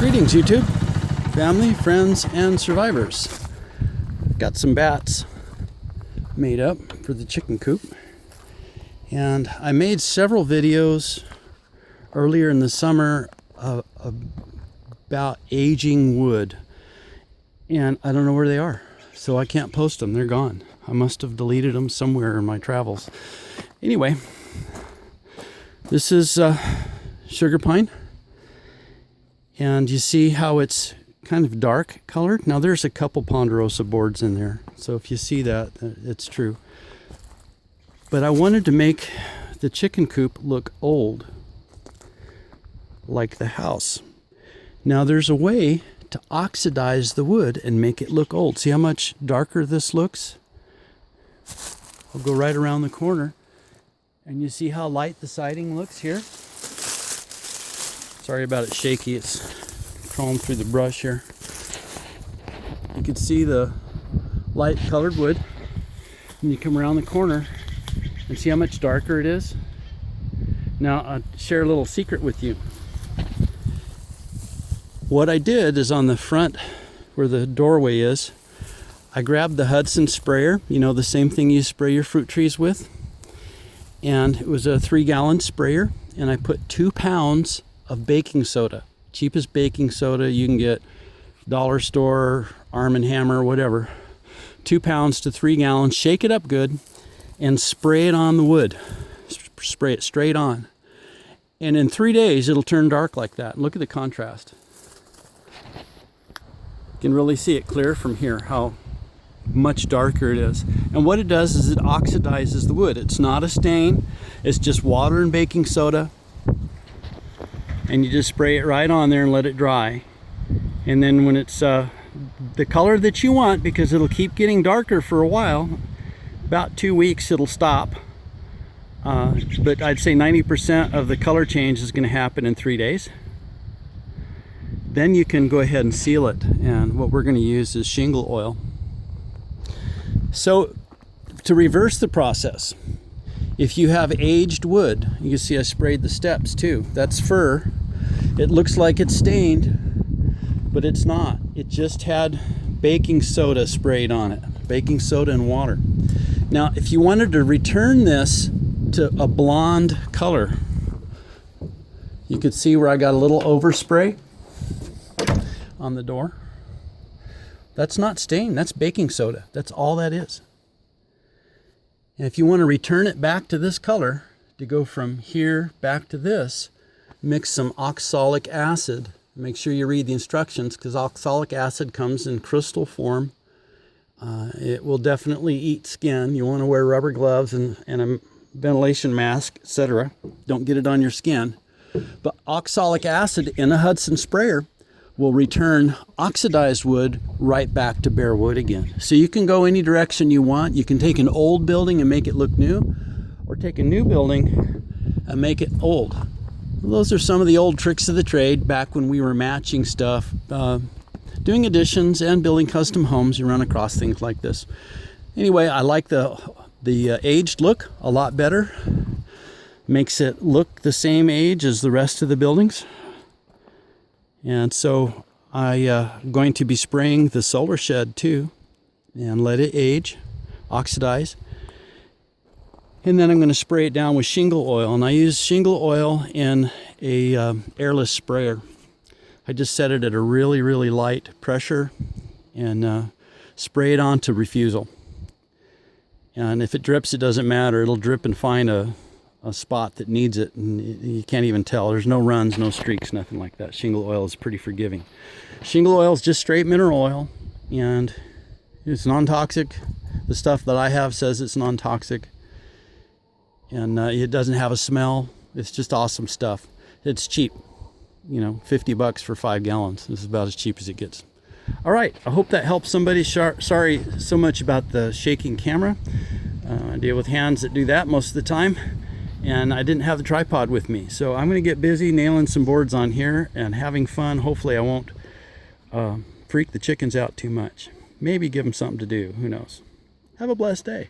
Greetings, YouTube, family, friends, and survivors. Got some bats made up for the chicken coop, and I made several videos earlier in the summer about aging wood, and I don't know where they are, so I can't post them. They're gone. I must have deleted them somewhere in my travels. Anyway, this is sugar pine. And you see how it's kind of dark colored? Now there's a couple ponderosa boards in there, so if you see that, it's true. But I wanted to make the chicken coop look old, like the house. Now there's a way to oxidize the wood and make it look old. See how much darker this looks? I'll go right around the corner, and you see how light the siding looks here? Sorry about it shaky, it's crawling through the brush here. You can see the light colored wood, and you come around the corner and see how much darker it is. Now I'll share a little secret with you. What I did is on the front where the doorway is, I grabbed the Hudson sprayer, you know, the same thing you spray your fruit trees with, and it was a 3-gallon sprayer, and I put 2 pounds of baking soda, cheapest baking soda you can get, dollar store, Arm & Hammer, whatever. 2 pounds to 3 gallons, shake it up good, and spray it on the wood. Spray it straight on. And in 3 days, it'll turn dark like that. Look at the contrast. You can really see it clear from here, how much darker it is. And what it does is it oxidizes the wood. It's not a stain, it's just water and baking soda. And you just spray it right on there and let it dry. And then when it's the color that you want, because it'll keep getting darker for a while, about 2 weeks it'll stop. But I'd say 90% of the color change is going to happen in 3 days. Then you can go ahead and seal it. And what we're going to use is shingle oil. So to reverse the process, if you have aged wood, you can see I sprayed the steps too. That's fir. It looks like it's stained, but it's not. It just had baking soda sprayed on it. Baking soda and water. Now, if you wanted to return this to a blonde color, you could see where I got a little overspray on the door. That's not stain, that's baking soda. That's all that is. And if you want to return it back to this color, to go from here back to this, mix some oxalic acid. Make sure you read the instructions, because oxalic acid comes in crystal form. It will definitely eat skin. You want to wear rubber gloves and a ventilation mask, etc. Don't get it on your skin. But oxalic acid in a Hudson sprayer will return oxidized wood right back to bare wood again. So you can go any direction you want. You can take an old building and make it look new, or take a new building and make it old. Those are some of the old tricks of the trade back when we were matching stuff. Doing additions and building custom homes, you run across things like this. Anyway, I like the aged look a lot better. Makes it look the same age as the rest of the buildings. And so I'm going to be spraying the solar shed too, and let it age, oxidize. And then I'm going to spray it down with shingle oil. And I use shingle oil in a airless sprayer. I just set it at a really, really light pressure and spray it on to refusal. And if it drips, it doesn't matter. It'll drip and find a spot that needs it, and you can't even tell. There's no runs, no streaks, nothing like that. Shingle oil is pretty forgiving. Shingle oil is just straight mineral oil, and it's non-toxic. The stuff that I have says it's non-toxic, and it doesn't have a smell. It's just awesome stuff. It's cheap, you know, $50 for 5 gallons. This is about as cheap as it gets. All right, I hope that helps somebody. Sorry so much about the shaking camera. I deal with hands that do that most of the time. And I didn't have the tripod with me, so I'm going to get busy nailing some boards on here and having fun. Hopefully I won't freak the chickens out too much. Maybe give them something to do. Who knows? Have a blessed day.